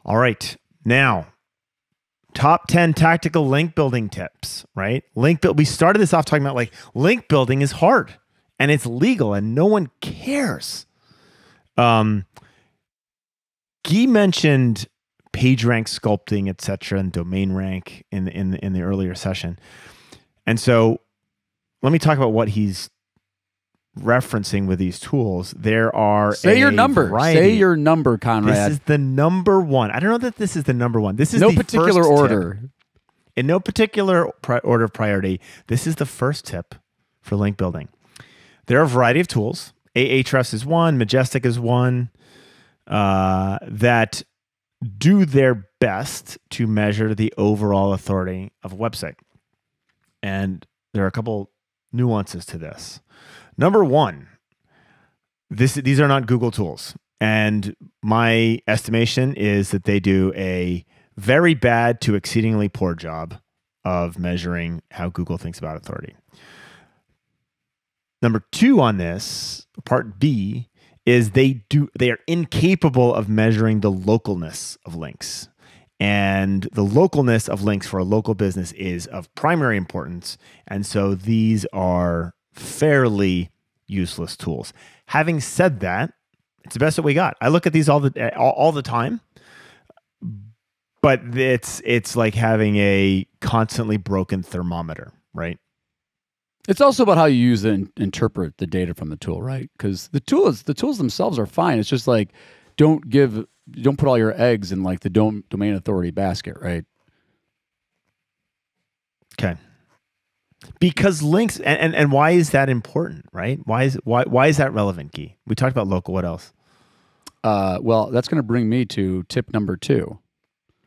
All right. Now, top 10 tactical link building tips, right? We started this off talking about like link building is hard and it's legal and no one cares. Guy mentioned page rank sculpting, etc., and domain rank in the earlier session. And so let me talk about what he's referencing with these tools. There are Say your number, Conrad. This is the number one. I don't know that this is the number one. This is no the particular first order. Tip. In no particular order of priority, this is the first tip for link building. There are a variety of tools. Ahrefs is one, Majestic is one, that do their best to measure the overall authority of a website. And there are a couple nuances to this. Number one, these are not Google tools. And my estimation is that they do a very bad to exceedingly poor job of measuring how Google thinks about authority. Number two on this, part B, is they are incapable of measuring the localness of links. And the localness of links for a local business is of primary importance. And so these are fairly useless tools. Having said that, it's the best that we got. I look at these all the time, but it's like having a constantly broken thermometer, right? It's also about how you use and interpret the data from the tool, right? Because the tools themselves are fine. It's just like don't put all your eggs in like the domain authority basket, right? Okay. Because links and why is that important, right? Why is that relevant, Guy? We talked about local. What else? Well, that's going to bring me to tip number 2.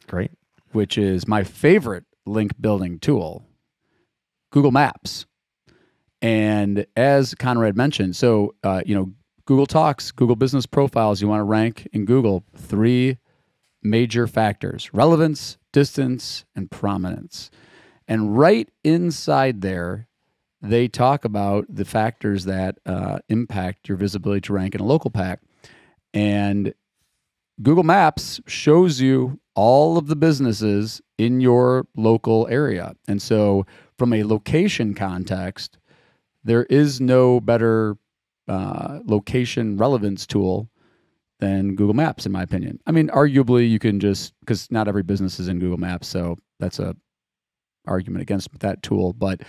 Great. Which is my favorite link building tool, Google Maps. And as Conrad mentioned, so Google Talks, Google Business Profiles, you want to rank in Google 3 major factors: relevance, distance, and prominence. And right inside there, they talk about the factors that impact your visibility to rank in a local pack. And Google Maps shows you all of the businesses in your local area. And so from a location context, there is no better location relevance tool than Google Maps, in my opinion. I mean, arguably you can just, because not every business is in Google Maps, so that's a argument against that tool. But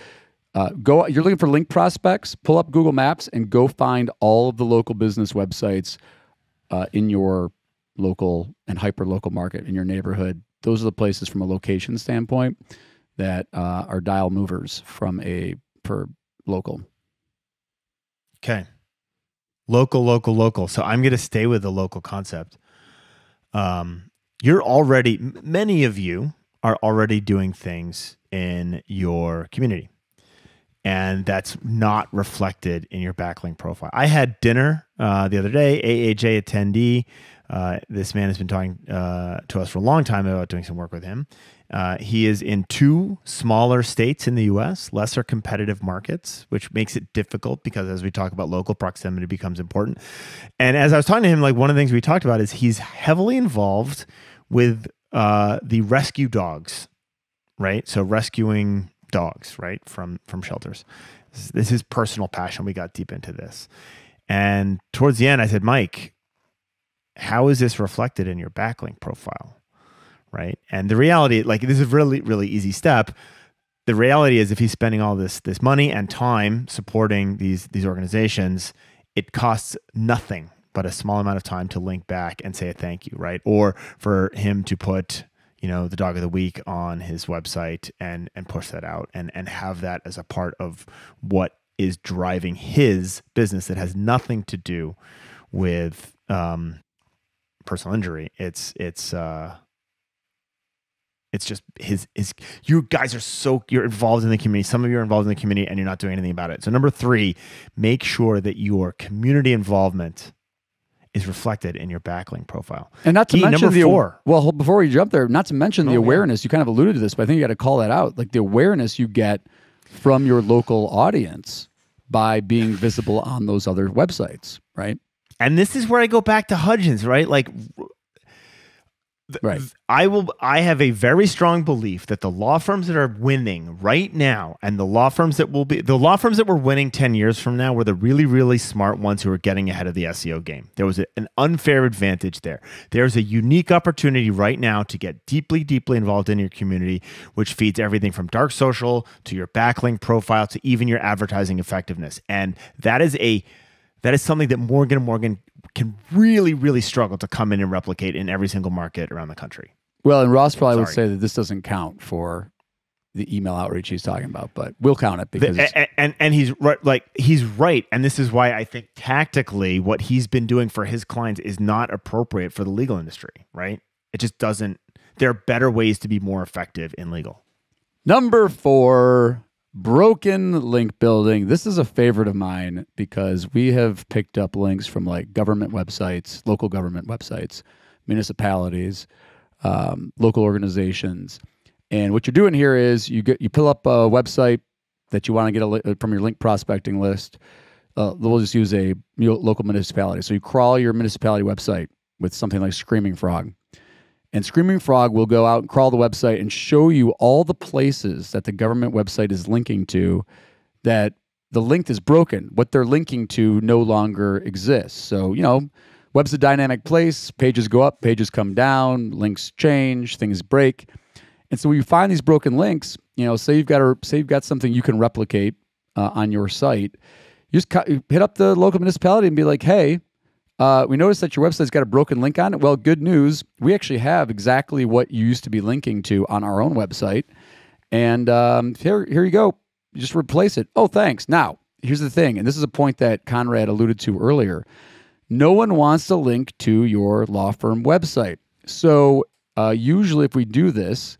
you're looking for link prospects, pull up Google Maps and go find all of the local business websites in your local and hyper-local market, in your neighborhood. Those are the places from a location standpoint that are dial movers per local. Okay. Local. So I'm going to stay with the local concept. Many of you are already doing things in your community, and that's not reflected in your backlink profile. I had dinner the other day, AAJ attendee. This man has been talking to us for a long time about doing some work with him. He is in 2 smaller states in the U.S., lesser competitive markets, which makes it difficult because as we talk about local, proximity becomes important. And as I was talking to him, like one of the things we talked about is he's heavily involved with the rescue dogs, right? So rescuing dogs, right, from shelters. This is personal passion. We got deep into this. And towards the end, I said, Mike, how is this reflected in your backlink profile? Right. And the reality, like this is a really, really easy step. The reality is if he's spending all this money and time supporting these organizations, it costs nothing but a small amount of time to link back and say a thank you, right? Or for him to put, the dog of the week on his website and push that out and have that as a part of what is driving his business that has nothing to do with personal injury. It's just his. You guys are you're involved in the community. Some of you are involved in the community and you're not doing anything about it. So number 3, make sure that your community involvement is reflected in your backlink profile. And not to mention number 4. Well, before we jump there, not to mention the awareness. You kind of alluded to this, but I think you got to call that out. Like the awareness you get from your local audience by being visible on those other websites, right? And this is where I go back to Hudgens, right? Like Right. I have a very strong belief that the law firms that are winning right now, and the law firms that were winning 10 years from now, were the really, really smart ones who are getting ahead of the SEO game. There was an unfair advantage there. There's a unique opportunity right now to get deeply, deeply involved in your community, which feeds everything from dark social to your backlink profile to even your advertising effectiveness. And that is something that Morgan & Morgan can really, really struggle to come in and replicate in every single market around the country. Well, and Ross probably would say that this doesn't count for the email outreach he's talking about, but we'll count it because and he's right. Like, he's right, and this is why I think tactically what he's been doing for his clients is not appropriate for the legal industry. Right? It just doesn't. There are better ways to be more effective in legal. Number 4. Broken link building. This is a favorite of mine because we have picked up links from like government websites, local government websites, municipalities, local organizations. And what you're doing here is you pull up a website that you want to get from your link prospecting list. We'll just use a local municipality. So you crawl your municipality website with something like Screaming Frog. And Screaming Frog will go out and crawl the website and show you all the places that the government website is linking to that the link is broken. What they're linking to no longer exists. So, web's a dynamic place. Pages go up, pages come down, links change, things break. And so when you find these broken links, say you've got something you can replicate on your site, you just hit up the local municipality and be like, hey, we noticed that your website's got a broken link on it. Well, good news. We actually have exactly what you used to be linking to on our own website. And here you go. You just replace it. Oh, thanks. Now, here's the thing. And this is a point that Conrad alluded to earlier. No one wants to link to your law firm website. So usually if we do this,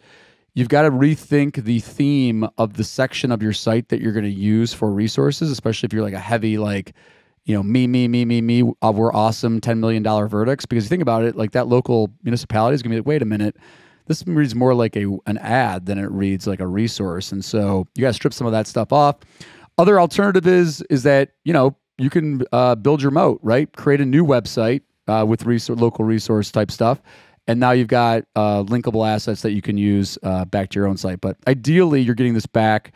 you've got to rethink the theme of the section of your site that you're going to use for resources, especially if you're like a heavy, me, we're awesome, $10 million verdicts. Because you think about it, like that local municipality is going to be like, wait a minute, this reads more like an ad than it reads like a resource. And so you got to strip some of that stuff off. Other alternative is that, you can build your moat, right? Create a new website with local resource type stuff. And now you've got linkable assets that you can use back to your own site. But ideally, you're getting this back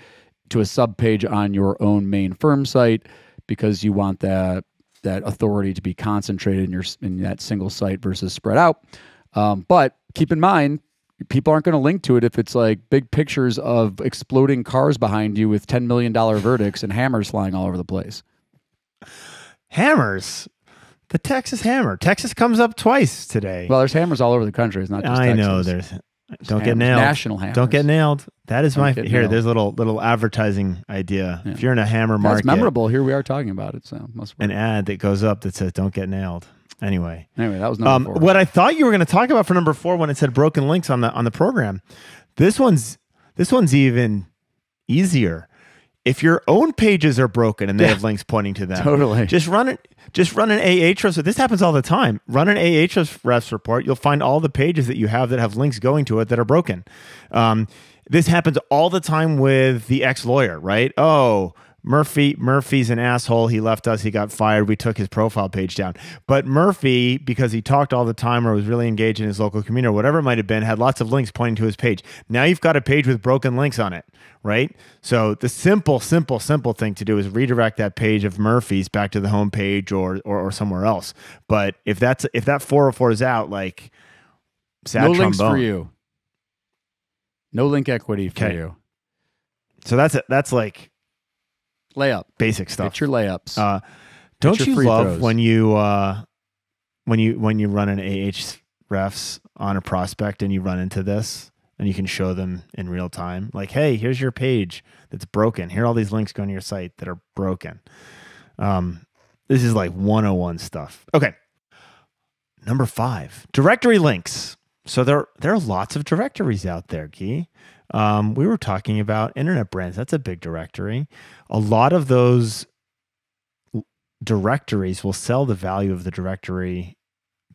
to a subpage on your own main firm site, because you want that authority to be concentrated in that single site versus spread out. But keep in mind, people aren't going to link to it if it's like big pictures of exploding cars behind you with $10 million verdicts and hammers flying all over the place. Hammers? The Texas hammer. Texas comes up twice today. Well, there's hammers all over the country. It's not just Texas. I know there's... Don't get nailed. National hammers. Don't get nailed. That is here. There's a little advertising idea. Yeah. If you're in a hammer market, that's memorable. Here we are talking about it. So must an ad that goes up that says "Don't get nailed." Anyway, that was number 4. What I thought you were going to talk about for number 4 when it said broken links on the program. This one's even easier. If your own pages are broken and they have links pointing to them, totally. Just run an Ahrefs. This happens all the time. Run an Ahrefs report. You'll find all the pages that you have that have links going to it that are broken. This happens all the time with the ex-lawyer, right? Oh, Murphy's an asshole. He left us. He got fired. We took his profile page down. But Murphy, because he talked all the time or was really engaged in his local community or whatever it might have been, had lots of links pointing to his page. Now you've got a page with broken links on it, right? So the simple thing to do is redirect that page of Murphy's back to the home page or somewhere else. But if that 404 is out, like sad no trombone. Links for you. No link equity for you. So that's like layup, basic stuff. Get your layups. Don't you love when you run an Ahrefs on a prospect and you run into this and you can show them in real time, like, hey, here's your page that's broken. Here are all these links going to your site that are broken. This is like 101 stuff. Okay. Number 5, directory links. So there are lots of directories out there, Guy. We were talking about internet brands. That's a big directory. A lot of those directories will sell the value of the directory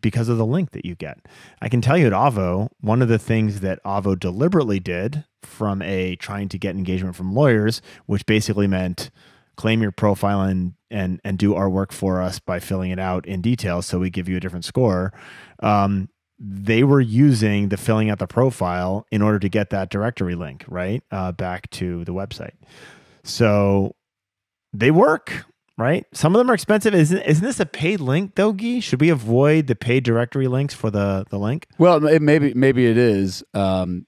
because of the link that you get. I can tell you at Avvo, one of the things that Avvo deliberately did from trying to get engagement from lawyers, which basically meant claim your profile and do our work for us by filling it out in detail so we give you a different score. they were using the filling out the profile in order to get that directory link, right? Back to the website. So they work, right? Some of them are expensive. Isn't this a paid link though, Guy? Should we avoid the paid directory links for the link? Well, maybe it is, and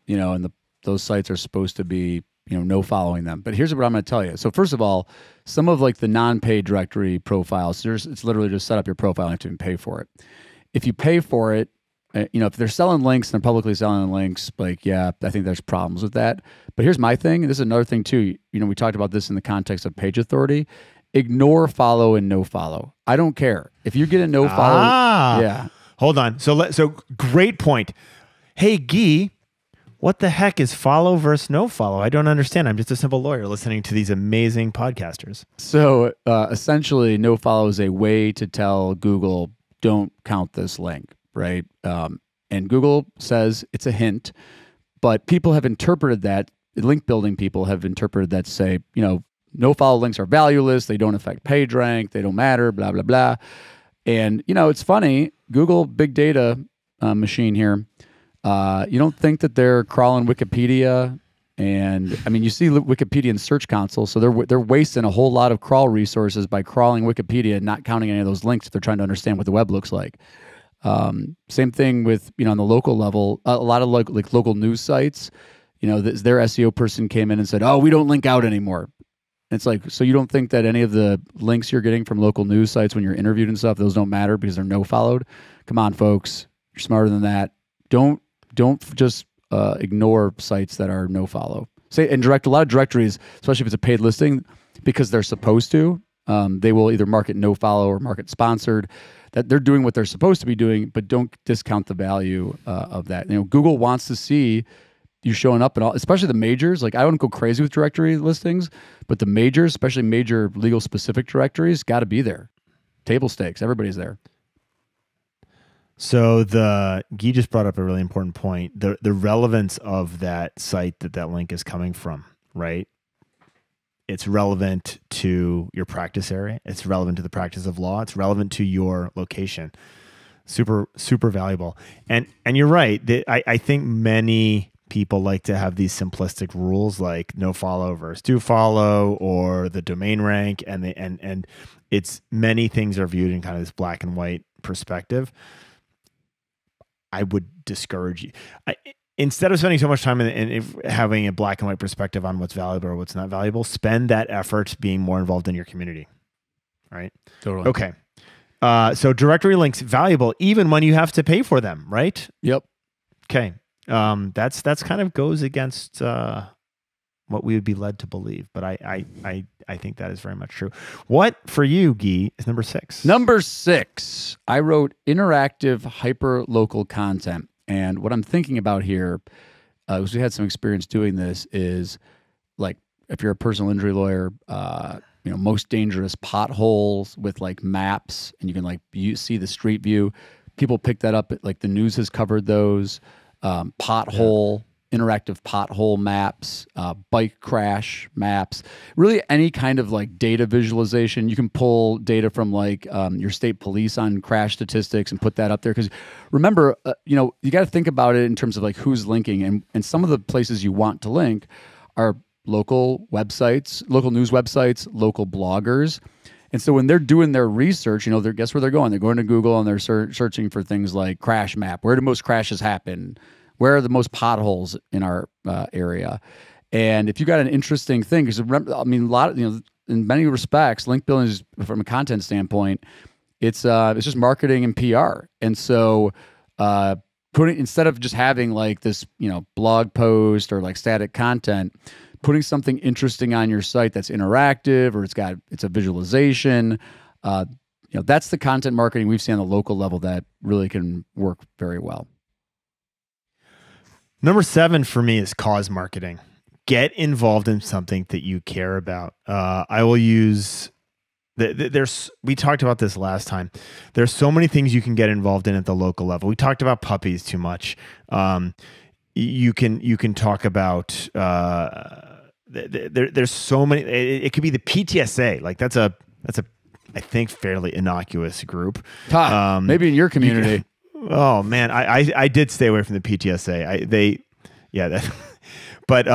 those sites are supposed to be, no following them. But here's what I'm going to tell you. So first of all, some of like the non-paid directory profiles, it's literally just set up your profile and you have to even pay for it. If you pay for it, if they're selling links and they're publicly selling links, like, yeah, I think there's problems with that. But here's my thing. And this is another thing too. We talked about this in the context of page authority. Ignore follow and no follow. I don't care. If you get a no follow, yeah. Hold on. So great point. Hey, Guy, what the heck is follow versus no follow? I don't understand. I'm just a simple lawyer listening to these amazing podcasters. So essentially, no follow is a way to tell Google, don't count this link, right? And Google says it's a hint, but people have interpreted that, link building people have interpreted that to say, no follow links are valueless, they don't affect page rank, they don't matter, blah, blah, blah. And, it's funny, Google big data machine here, you don't think that they're crawling Wikipedia, and I mean, you see Wikipedia in Search Console, so they're wasting a whole lot of crawl resources by crawling Wikipedia and not counting any of those links if they're trying to understand what the web looks like. Same thing with, on the local level, a lot of like local news sites, their SEO person came in and said, oh, we don't link out anymore. And it's like, so you don't think that any of the links you're getting from local news sites when you're interviewed and stuff, those don't matter because they're no followed? Come on, folks. You're smarter than that. Don't just ignore sites that are no follow. A lot of directories, especially if it's a paid listing, because they're supposed to, they will either mark it no follow or mark it sponsored. That they're doing what they're supposed to be doing, but don't discount the value of that. Google wants to see you showing up and all, especially the majors. Like, I wouldn't go crazy with directory listings, but the majors, especially major legal specific directories, got to be there. Table stakes. Everybody's there. So Guy just brought up a really important point. The relevance of that site that link is coming from, right? It's relevant to your practice area. It's relevant to the practice of law. It's relevant to your location. Super, super valuable. And you're right. I think many people like to have these simplistic rules like no follow versus do follow, or the domain rank, and it's many things are viewed in kind of this black and white perspective. I would discourage you. Instead of spending so much time in having a black and white perspective on what's valuable or what's not valuable, spend that effort being more involved in your community. All right? Totally. Okay. So directory links valuable even when you have to pay for them, right? Yep. Okay. That's kind of goes against what we would be led to believe, but I think that is very much true. What for you, Guy, is number 6? Number 6, I wrote interactive hyperlocal content. And what I'm thinking about here, because we had some experience doing this, is like if you're a personal injury lawyer, most dangerous potholes with like maps, and you can you see the street view. People pick that up. Like the news has covered those. Interactive pothole maps, bike crash maps, really any kind of like data visualization. You can pull data from like your state police on crash statistics and put that up there. Because remember, you got to think about it in terms of like who's linking, and some of the places you want to link are local websites, local news websites, local bloggers. And so when they're doing their research, guess where they're going? They're going to Google and they're searching for things like crash map. Where do most crashes happen? Where are the most potholes in our area? And if you got an interesting thing, because remember, I mean, a lot of, in many respects, link building is, from a content standpoint, it's just marketing and PR. And so instead of just having like this, blog post or like static content, putting something interesting on your site that's interactive, or it's a visualization. That's the content marketing we've seen on the local level that really can work very well. Number 7 for me is cause marketing. Get involved in something that you care about. I will use we talked about this last time. There's so many things you can get involved in at the local level. We talked about puppies too much. You can talk about there's so many. It could be the PTSA. Like that's a I think fairly innocuous group. Maybe in your community. Oh man, I did stay away from the PTSA. But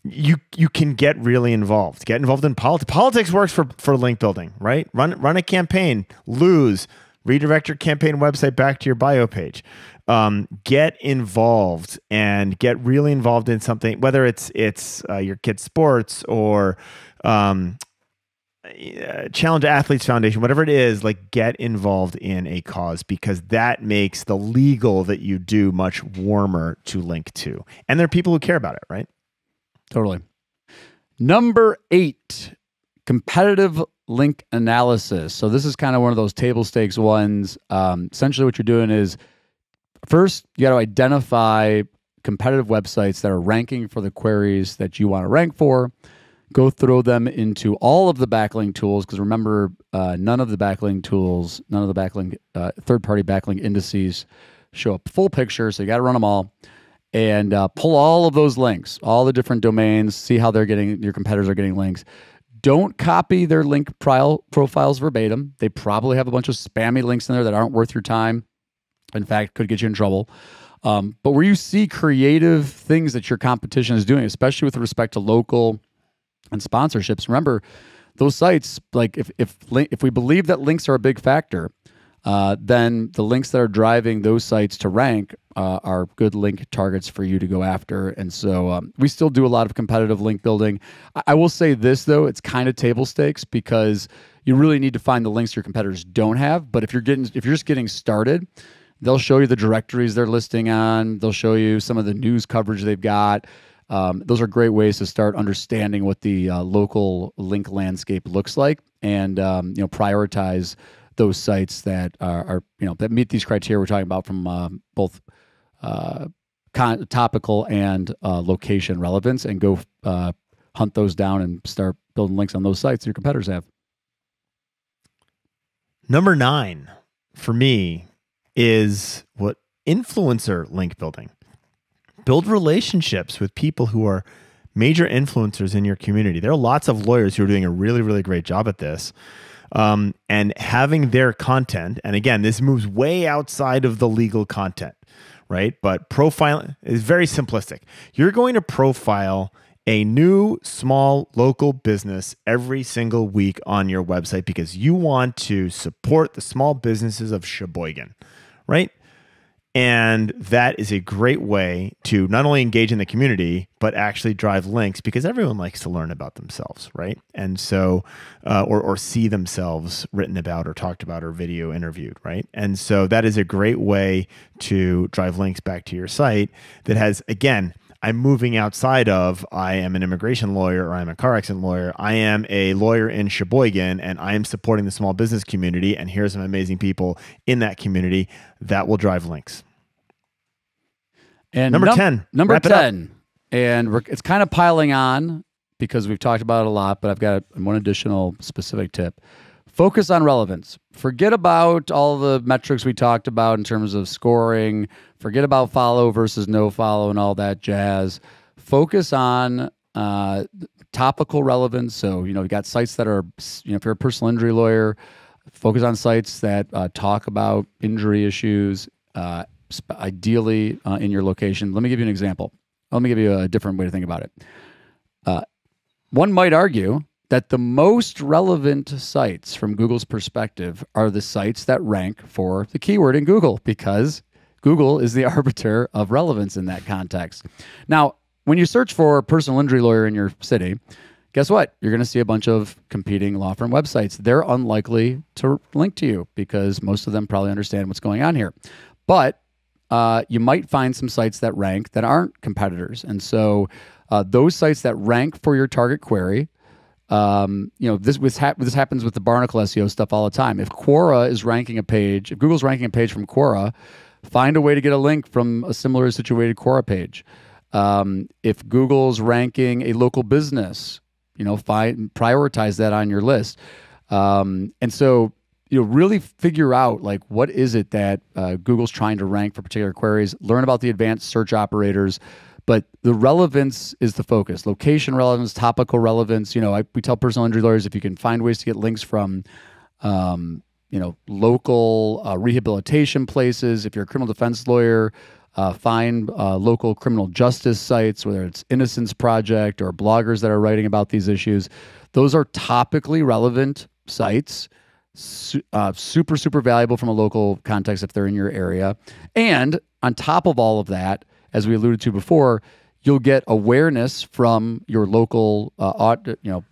you can get really involved. Get involved in politics. Politics works for link building, right? Run a campaign, lose, redirect your campaign website back to your bio page. Get involved and get really involved in something, whether it's your kid's sports or Challenge Athletes Foundation, whatever it is, like get involved in a cause, because that makes the legal that you do much warmer to link to. And there are people who care about it, right? Totally. Number 8, competitive link analysis. So this is kind of one of those table stakes ones. Essentially what you're doing is, first, you got to identify competitive websites that are ranking for the queries that you want to rank for. Go throw them into all of the backlink tools, because remember, none of the backlink tools, none of the backlink third-party backlink indices show up full picture, so you got to run them all and pull all of those links, all the different domains, see how your competitors are getting links. Don't copy their link profiles verbatim. They probably have a bunch of spammy links in there that aren't worth your time. In fact, could get you in trouble. But where you see creative things that your competition is doing, especially with respect to local and sponsorships, remember those sites, like if we believe that links are a big factor, then the links that are driving those sites to rank are good link targets for you to go after. And so we still do a lot of competitive link building. I will say this though, it's kind of table stakes, because you really need to find the links your competitors don't have. But if you're just getting started, they'll show you the directories they're listing on. They'll show you some of the news coverage they've got. Those are great ways to start understanding what the local link landscape looks like, and prioritize those sites that are that meet these criteria we're talking about from both topical and location relevance, and go hunt those down and start building links on those sites your competitors have. Number 9 for me is what influencer link building. Build relationships with people who are major influencers in your community. There are lots of lawyers who are doing a really, really great job at this. And having their content, and again, this moves way outside of the legal content, right? But profiling is very simplistic. You're going to profile a new small local business every single week on your website because you want to support the small businesses of Sheboygan, right? And that is a great way to not only engage in the community, but actually drive links, because everyone likes to learn about themselves, right? And so, or see themselves written about or talked about or video interviewed, right? And so that is a great way to drive links back to your site that has, again, I'm moving outside of I am an immigration lawyer or I'm a car accident lawyer. I am a lawyer in Sheboygan and I am supporting the small business community, and here's some amazing people in that community that will drive links. And number 10. Number 10. And it's kind of piling on because we've talked about it a lot, but I've got one additional specific tip. Focus on relevance. Forget about all the metrics we talked about in terms of scoring. Forget about follow versus no follow and all that jazz. Focus on topical relevance. So, you've got sites that are, if you're a personal injury lawyer, focus on sites that talk about injury issues, ideally in your location. Let me give you an example. Let me give you a different way to think about it. One might argue that the most relevant sites from Google's perspective are the sites that rank for the keyword in Google, because Google is the arbiter of relevance in that context. Now, when you search for a personal injury lawyer in your city, guess what? You're going to see a bunch of competing law firm websites. They're unlikely to link to you because most of them probably understand what's going on here. But you might find some sites that rank that aren't competitors. And so those sites that rank for your target query, this happens with the Barnacle SEO stuff all the time. If Quora is ranking a page, if Google's ranking a page from Quora, find a way to get a link from a similar situated Quora page. If Google's ranking a local business, prioritize that on your list. And so, really figure out what is it that Google's trying to rank for particular queries. Learn about the advanced search operators. But the relevance is the focus. Location relevance, topical relevance. We tell personal injury lawyers, if you can find ways to get links from local rehabilitation places. If you're a criminal defense lawyer, find local criminal justice sites, whether it's Innocence Project or bloggers that are writing about these issues. Those are topically relevant sites, super, super valuable from a local context if they're in your area. And on top of all of that, as we alluded to before, you'll get awareness from your local,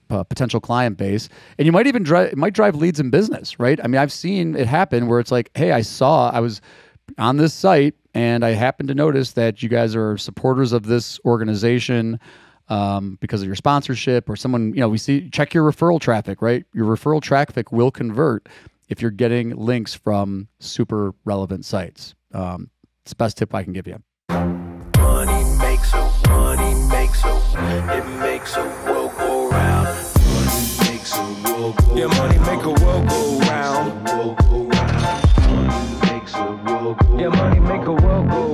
potential client base, and you might even drive leads in business, right? I mean, I've seen it happen where it's like, hey, I was on this site and I happened to notice that you guys are supporters of this organization because of your sponsorship or someone, check your referral traffic, right? Your referral traffic will convert if you're getting links from super relevant sites. It's the best tip I can give you. Money makes a world go round. Money makes a world go round. Yeah, money make a world go round. Money makes a world go round. Yeah, money make a world go round.